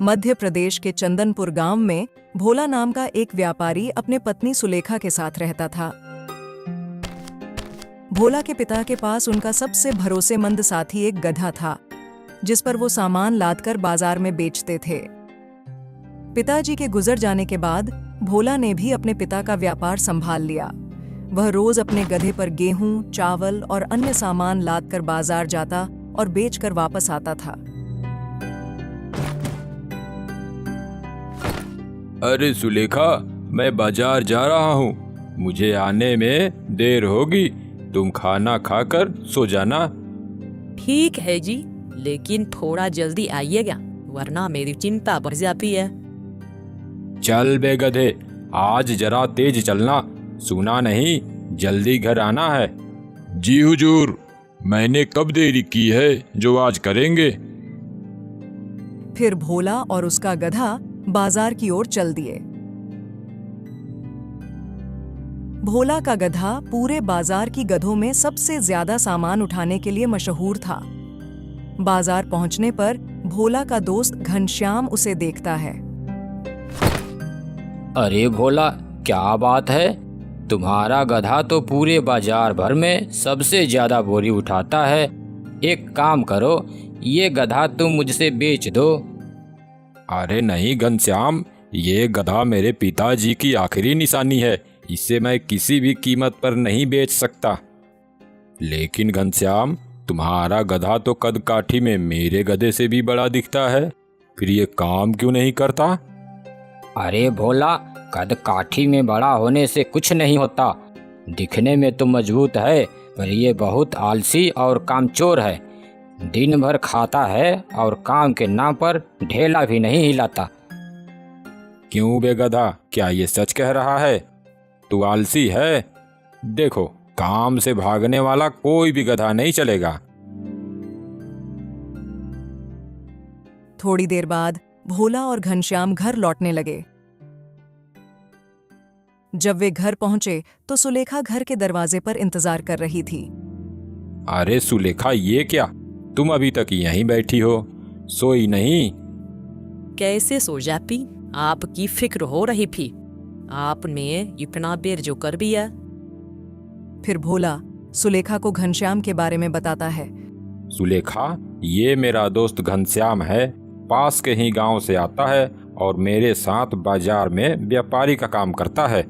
मध्य प्रदेश के चंदनपुर गांव में भोला नाम का एक व्यापारी अपने पत्नी सुलेखा के साथ रहता था। भोला के पिता के पास उनका सबसे भरोसेमंद साथी एक गधा था, जिस पर वो सामान लादकर बाजार में बेचते थे। पिताजी के गुजर जाने के बाद भोला ने भी अपने पिता का व्यापार संभाल लिया। वह रोज अपने गधे पर गेहूं, चावल और अन्य सामान लादकर बाजार जाता और बेचकर वापस आता था। अरे सुलेखा, मैं बाजार जा रहा हूँ, मुझे आने में देर होगी, तुम खाना खाकर सो जाना। ठीक है जी, लेकिन थोड़ा जल्दी आइएगा, वरना मेरी चिंता बढ़ जाती है। चल बे गधे, आज जरा तेज चलना, सुना नहीं जल्दी घर आना है। जी हुजूर, मैंने कब देरी की है जो आज करेंगे। फिर भोला और उसका गधा बाजार की ओर चल दिए। भोला का गधा पूरे बाजार की गधों में सबसे ज्यादा सामान उठाने के लिए मशहूर था। बाजार पहुंचने पर भोला का दोस्त घनश्याम उसे देखता है। अरे भोला, क्या बात है, तुम्हारा गधा तो पूरे बाजार भर में सबसे ज्यादा बोरी उठाता है। एक काम करो, ये गधा तुम मुझसे बेच दो। अरे नहीं घनश्याम, ये गधा मेरे पिताजी की आखिरी निशानी है, इसे मैं किसी भी कीमत पर नहीं बेच सकता। लेकिन घनश्याम, तुम्हारा गधा तो कद काठी में मेरे गधे से भी बड़ा दिखता है, फिर ये काम क्यों नहीं करता। अरे भोला, कद काठी में बड़ा होने से कुछ नहीं होता। दिखने में तो मजबूत है, पर ये बहुत आलसी और कामचोर है। दिन भर खाता है और काम के नाम पर ढेला भी नहीं हिलाता। क्यों बे गधा, क्या ये सच कह रहा है? तू आलसी है? देखो, काम से भागने वाला कोई भी गधा नहीं चलेगा। थोड़ी देर बाद भोला और घनश्याम घर लौटने लगे। जब वे घर पहुंचे तो सुलेखा घर के दरवाजे पर इंतजार कर रही थी। अरे सुलेखा, ये क्या, तुम अभी तक यहीं बैठी हो, सोई नहीं? कैसे सो जाती, आपकी फिक्र हो रही थी, आपने इतना देर जो कर दिया। फिर भोला सुलेखा को घनश्याम के बारे में बताता है। सुलेखा, ये मेरा दोस्त घनश्याम है, पास के ही गांव से आता है और मेरे साथ बाजार में व्यापारी का काम करता है।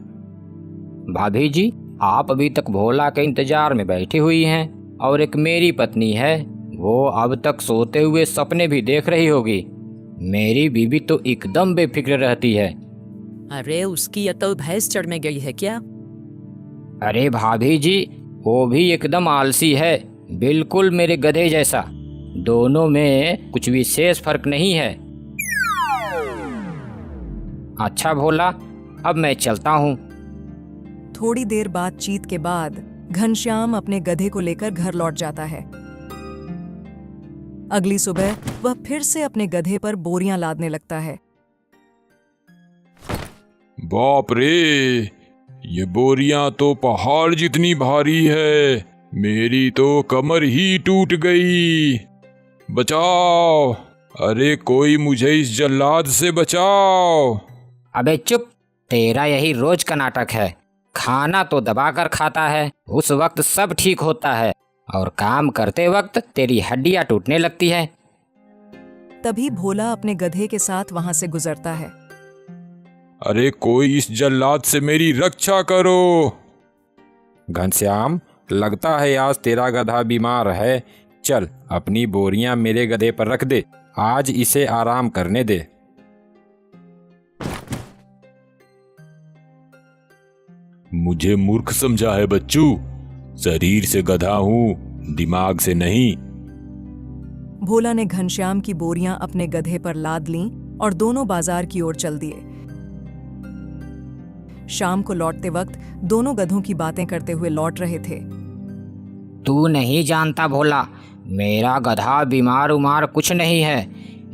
भाभी जी, आप अभी तक भोला के इंतजार में बैठी हुई हैं, और एक मेरी पत्नी है, वो अब तक सोते हुए सपने भी देख रही होगी। मेरी बीवी तो एकदम बेफिक्र रहती है। अरे उसकी अतल भैंस चढ़ में गई है क्या? अरे भाभी जी, वो भी एकदम आलसी है, बिल्कुल मेरे गधे जैसा। दोनों में कुछ विशेष फर्क नहीं है। अच्छा भोला, अब मैं चलता हूँ। थोड़ी देर बातचीत के बाद घनश्याम अपने गधे को लेकर घर लौट जाता है। अगली सुबह वह फिर से अपने गधे पर बोरियां लादने लगता है। बाप रे, ये बोरियां तो पहाड़ जितनी भारी है, मेरी तो कमर ही टूट गई। बचाओ, अरे कोई मुझे इस जल्लाद से बचाओ। अबे चुप, तेरा यही रोज का नाटक है। खाना तो दबाकर खाता है, उस वक्त सब ठीक होता है, और काम करते वक्त तेरी हड्डियां टूटने लगती है। तभी भोला अपने गधे के साथ वहां से गुजरता है। अरे कोई इस जल्लाद से मेरी रक्षा करो। घनश्याम, लगता है आज तेरा गधा बीमार है, चल अपनी बोरियां मेरे गधे पर रख दे, आज इसे आराम करने दे। मुझे मूर्ख समझा है बच्चू, शरीर से गधा हूं, दिमाग से नहीं। भोला ने घनश्याम की बोरियां अपने गधे पर लाद लीं और दोनों बाजार की ओर चल दिए। शाम को लौटते वक्त दोनों गधों की बातें करते हुए लौट रहे थे। तू नहीं जानता भोला, मेरा गधा बीमार उमार कुछ नहीं है,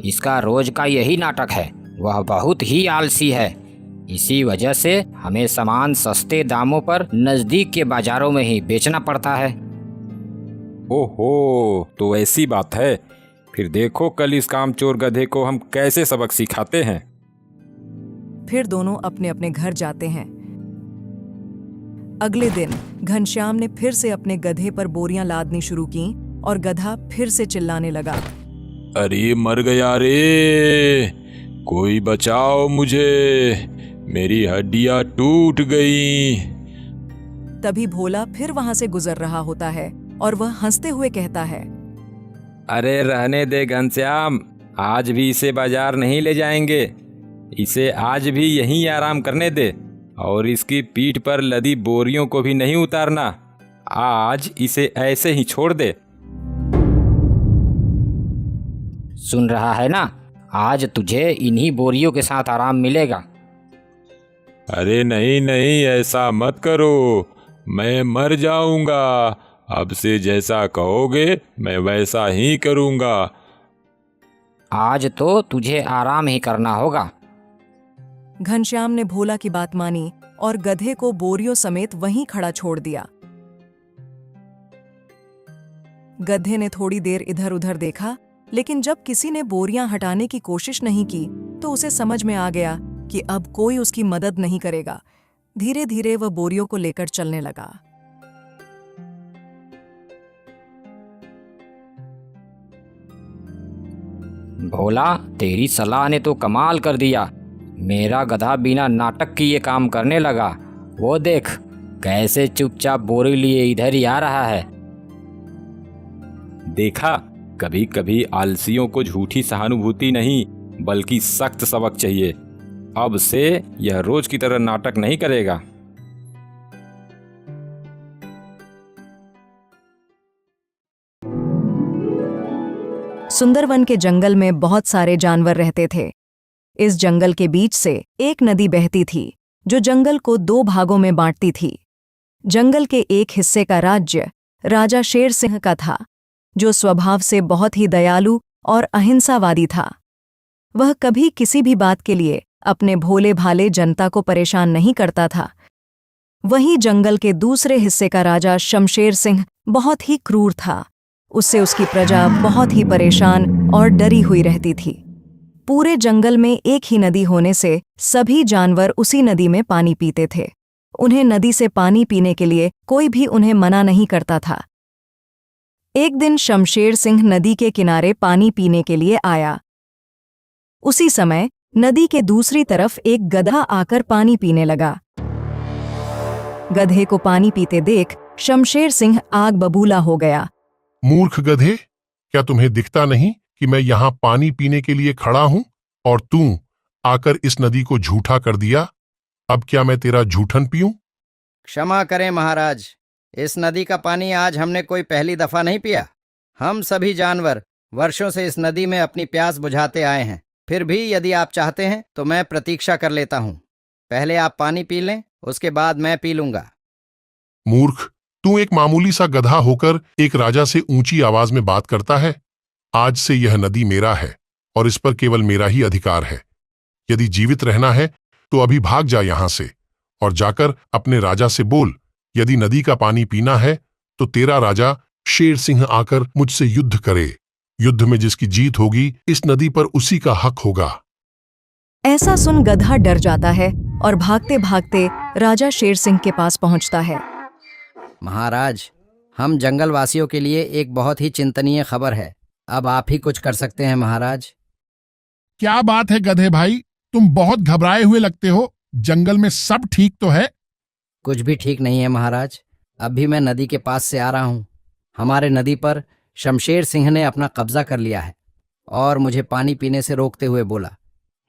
इसका रोज का यही नाटक है। वह बहुत ही आलसी है, इसी वजह से हमें सामान सस्ते दामों पर नजदीक के बाजारों में ही बेचना पड़ता है। ओहो, तो ऐसी बात है, फिर देखो कल इस कामचोर गधे को हम कैसे सबक सिखाते हैं। फिर दोनों अपने अपने घर जाते हैं। अगले दिन घनश्याम ने फिर से अपने गधे पर बोरियां लादनी शुरू की और गधा फिर से चिल्लाने लगा, अरे मर गया रे, कोई बचाओ मुझे, मेरी हड्डियां टूट गई। तभी भोला फिर वहां से गुजर रहा होता है और वह हंसते हुए कहता है, अरे रहने दे घनश्याम, आज भी इसे बाजार नहीं ले जाएंगे। इसे आज भी यहीं आराम करने दे और इसकी पीठ पर लदी बोरियों को भी नहीं उतारना। आज इसे ऐसे ही छोड़ दे। सुन रहा है ना, आज तुझे इन्हीं बोरियों के साथ आराम मिलेगा। अरे नहीं नहीं, ऐसा मत करो, मैं मर जाऊंगा। अब से जैसा कहोगे मैं वैसा ही करूंगा। आज तो तुझे आराम ही करना होगा। घनश्याम ने भोला की बात मानी और गधे को बोरियों समेत वहीं खड़ा छोड़ दिया। गधे ने थोड़ी देर इधर उधर देखा, लेकिन जब किसी ने बोरियां हटाने की कोशिश नहीं की तो उसे समझ में आ गया कि अब कोई उसकी मदद नहीं करेगा। धीरे धीरे वह बोरियों को लेकर चलने लगा। भोला, तेरी सलाह ने तो कमाल कर दिया। मेरा गधा बिना नाटक की ये काम करने लगा। वो देख कैसे चुपचाप बोरी लिए इधर ही आ रहा है। देखा, कभी कभी आलसियों को झूठी सहानुभूति नहीं बल्कि सख्त सबक चाहिए। अब से यह रोज की तरह नाटक नहीं करेगा। सुंदरवन के जंगल में बहुत सारे जानवर रहते थे। इस जंगल के बीच से एक नदी बहती थी जो जंगल को 2 भागों में बांटती थी। जंगल के एक हिस्से का राज्य राजा शेर सिंह का था, जो स्वभाव से बहुत ही दयालु और अहिंसावादी था। वह कभी किसी भी बात के लिए अपने भोले भाले जनता को परेशान नहीं करता था। वहीं जंगल के दूसरे हिस्से का राजा शमशेर सिंह बहुत ही क्रूर था। उससे उसकी प्रजा बहुत ही परेशान और डरी हुई रहती थी। पूरे जंगल में एक ही नदी होने से सभी जानवर उसी नदी में पानी पीते थे। उन्हें नदी से पानी पीने के लिए कोई भी उन्हें मना नहीं करता था। एक दिन शमशेर सिंह नदी के किनारे पानी पीने के लिए आया। उसी समय नदी के दूसरी तरफ एक गधा आकर पानी पीने लगा। गधे को पानी पीते देख शमशेर सिंह आग बबूला हो गया। मूर्ख गधे, क्या तुम्हें दिखता नहीं कि मैं यहाँ पानी पीने के लिए खड़ा हूं और तू आकर इस नदी को झूठा कर दिया? अब क्या मैं तेरा झूठन पीऊं? क्षमा करें महाराज, इस नदी का पानी आज हमने कोई पहली दफा नहीं पिया। हम सभी जानवर वर्षों से इस नदी में अपनी प्यास बुझाते आए हैं। फिर भी यदि आप चाहते हैं तो मैं प्रतीक्षा कर लेता हूँ। पहले आप पानी पी लें, उसके बाद मैं पी लूंगा। मूर्ख, तू एक मामूली सा गधा होकर एक राजा से ऊंची आवाज में बात करता है। आज से यह नदी मेरा है और इस पर केवल मेरा ही अधिकार है। यदि जीवित रहना है तो अभी भाग जा यहां से और जाकर अपने राजा से बोल, यदि नदी का पानी पीना है तो तेरा राजा शेर सिंह आकर मुझसे युद्ध करे। युद्ध में जिसकी जीत होगी इस नदी पर उसी का हक होगा। ऐसा सुन गधा डर जाता है और भागते भागते राजा शेर सिंह के पास पहुंचता है। महाराज, हम जंगलवासियों के लिए एक बहुत ही चिंतनीय खबर है। अब आप ही कुछ कर सकते हैं महाराज। क्या बात है गधे भाई, तुम बहुत घबराए हुए लगते हो। जंगल में सब ठीक तो है? कुछ भी ठीक नहीं है महाराज। अभी मैं नदी के पास से आ रहा हूँ। हमारे नदी पर शमशेर सिंह ने अपना कब्जा कर लिया है और मुझे पानी पीने से रोकते हुए बोला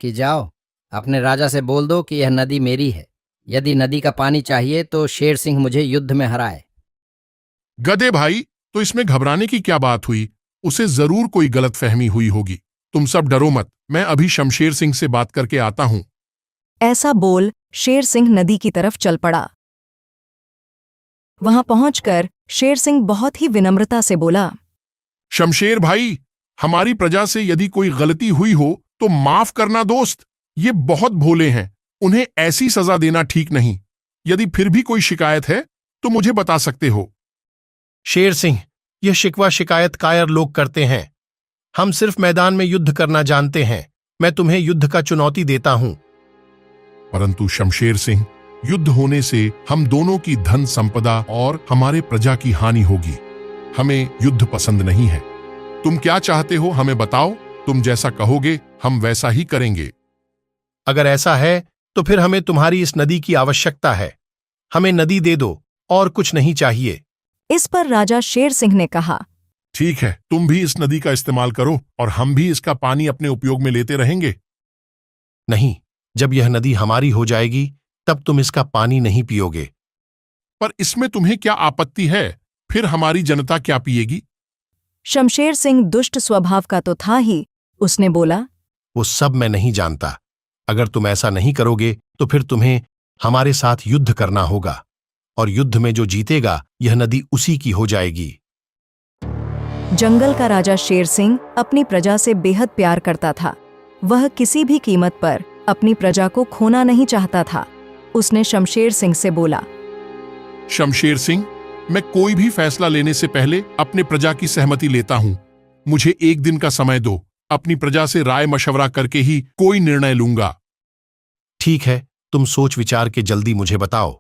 कि जाओ अपने राजा से बोल दो कि यह नदी मेरी है। यदि नदी का पानी चाहिए तो शेर सिंह मुझे युद्ध में हराए। गधे भाई, तो इसमें घबराने की क्या बात हुई? उसे जरूर कोई गलतफहमी हुई होगी। तुम सब डरो मत, मैं अभी शमशेर सिंह से बात करके आता हूं। ऐसा बोल शेर सिंह नदी की तरफ चल पड़ा। वहां पहुंचकर शेर सिंह बहुत ही विनम्रता से बोला, शमशेर भाई, हमारी प्रजा से यदि कोई गलती हुई हो तो माफ करना दोस्त। ये बहुत भोले हैं, उन्हें ऐसी सजा देना ठीक नहीं। यदि फिर भी कोई शिकायत है तो मुझे बता सकते हो। शेर सिंह, यह शिकवा शिकायत कायर लोग करते हैं। हम सिर्फ मैदान में युद्ध करना जानते हैं। मैं तुम्हें युद्ध का चुनौती देता हूं। परंतु शमशेर सिंह, युद्ध होने से हम दोनों की धन संपदा और हमारे प्रजा की हानि होगी। हमें युद्ध पसंद नहीं है। तुम क्या चाहते हो हमें बताओ। तुम जैसा कहोगे हम वैसा ही करेंगे। अगर ऐसा है तो फिर हमें तुम्हारी इस नदी की आवश्यकता है। हमें नदी दे दो और कुछ नहीं चाहिए। इस पर राजा शेर सिंह ने कहा, ठीक है, तुम भी इस नदी का इस्तेमाल करो और हम भी इसका पानी अपने उपयोग में लेते रहेंगे। नहीं, जब यह नदी हमारी हो जाएगी तब तुम इसका पानी नहीं पियोगे। पर इसमें तुम्हें क्या आपत्ति है? फिर हमारी जनता क्या पिएगी? शमशेर सिंह दुष्ट स्वभाव का तो था ही। उसने बोला, वो सब मैं नहीं जानता। अगर तुम ऐसा नहीं करोगे तो फिर तुम्हें हमारे साथ युद्ध करना होगा, और युद्ध में जो जीतेगा यह नदी उसी की हो जाएगी। जंगल का राजा शेर सिंह अपनी प्रजा से बेहद प्यार करता था। वह किसी भी कीमत पर अपनी प्रजा को खोना नहीं चाहता था। उसने शमशेर सिंह से बोला, शमशेर सिंह, मैं कोई भी फैसला लेने से पहले अपने प्रजा की सहमति लेता हूं। मुझे एक दिन का समय दो। अपनी प्रजा से राय मशवरा करके ही कोई निर्णय लूंगा। ठीक है, तुम सोच विचार के जल्दी मुझे बताओ।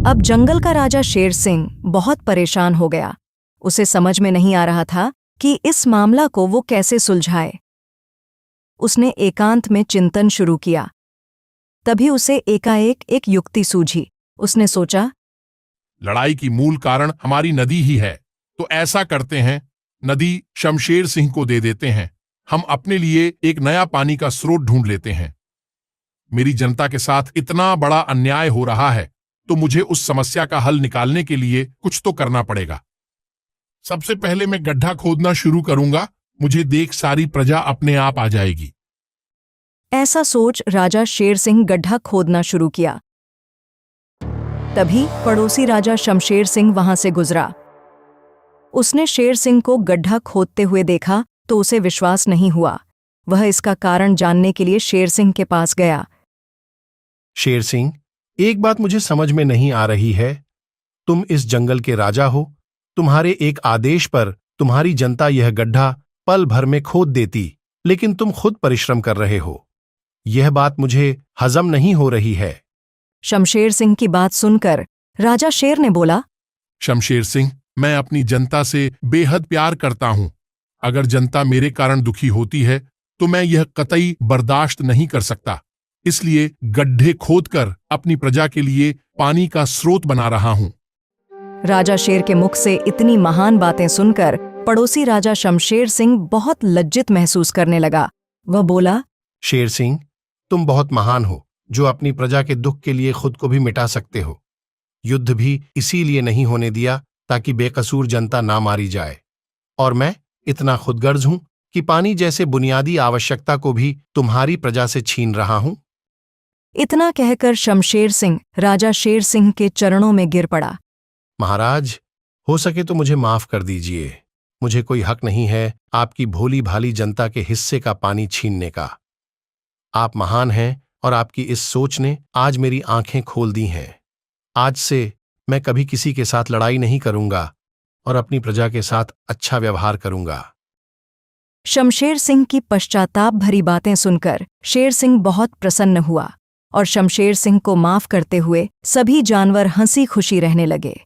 अब जंगल का राजा शेर सिंह बहुत परेशान हो गया। उसे समझ में नहीं आ रहा था कि इस मामला को वो कैसे सुलझाए। उसने एकांत में चिंतन शुरू किया। तभी उसे एकाएक एक युक्ति सूझी। उसने सोचा, लड़ाई की मूल कारण हमारी नदी ही है। तो ऐसा करते हैं, नदी शमशेर सिंह को दे देते हैं। हम अपने लिए एक नया पानी का स्रोत ढूंढ लेते हैं। मेरी जनता के साथ इतना बड़ा अन्याय हो रहा है, तो मुझे उस समस्या का हल निकालने के लिए कुछ तो करना पड़ेगा। सबसे पहले मैं गड्ढा खोदना शुरू करूंगा। मुझे देख सारी प्रजा अपने आप आ जाएगी। ऐसा सोच राजा शेर सिंह गड्ढा खोदना शुरू किया। तभी पड़ोसी राजा शमशेर सिंह वहां से गुजरा। उसने शेर सिंह को गड्ढा खोदते हुए देखा तो उसे विश्वास नहीं हुआ। वह इसका कारण जानने के लिए शेर सिंह के पास गया। शेर सिंह, एक बात मुझे समझ में नहीं आ रही है। तुम इस जंगल के राजा हो। तुम्हारे एक आदेश पर तुम्हारी जनता यह गड्ढा पल भर में खोद देती, लेकिन तुम खुद परिश्रम कर रहे हो। यह बात मुझे हजम नहीं हो रही है। शमशेर सिंह की बात सुनकर राजा शेर ने बोला, शमशेर सिंह, मैं अपनी जनता से बेहद प्यार करता हूं। अगर जनता मेरे कारण दुखी होती है तो मैं यह कतई बर्दाश्त नहीं कर सकता। इसलिए गड्ढे खोदकर अपनी प्रजा के लिए पानी का स्रोत बना रहा हूं। राजा शेर के मुख से इतनी महान बातें सुनकर पड़ोसी राजा शमशेर सिंह बहुत लज्जित महसूस करने लगा। वह बोला, शेर सिंह, तुम बहुत महान हो जो अपनी प्रजा के दुख के लिए खुद को भी मिटा सकते हो। युद्ध भी इसीलिए नहीं होने दिया ताकि बेकसूर जनता ना मारी जाए। और मैं इतना खुदगर्ज हूं कि पानी जैसे बुनियादी आवश्यकता को भी तुम्हारी प्रजा से छीन रहा हूं। इतना कहकर शमशेर सिंह राजा शेर सिंह के चरणों में गिर पड़ा। महाराज, हो सके तो मुझे माफ कर दीजिए। मुझे कोई हक नहीं है आपकी भोली भाली जनता के हिस्से का पानी छीनने का। आप महान हैं और आपकी इस सोच ने आज मेरी आंखें खोल दी हैं। आज से मैं कभी किसी के साथ लड़ाई नहीं करूंगा और अपनी प्रजा के साथ अच्छा व्यवहार करूंगा। शमशेर सिंह की पश्चाताप भरी बातें सुनकर शेर सिंह बहुत प्रसन्न हुआ और शमशेर सिंह को माफ करते हुए सभी जानवर हंसी खुशी रहने लगे।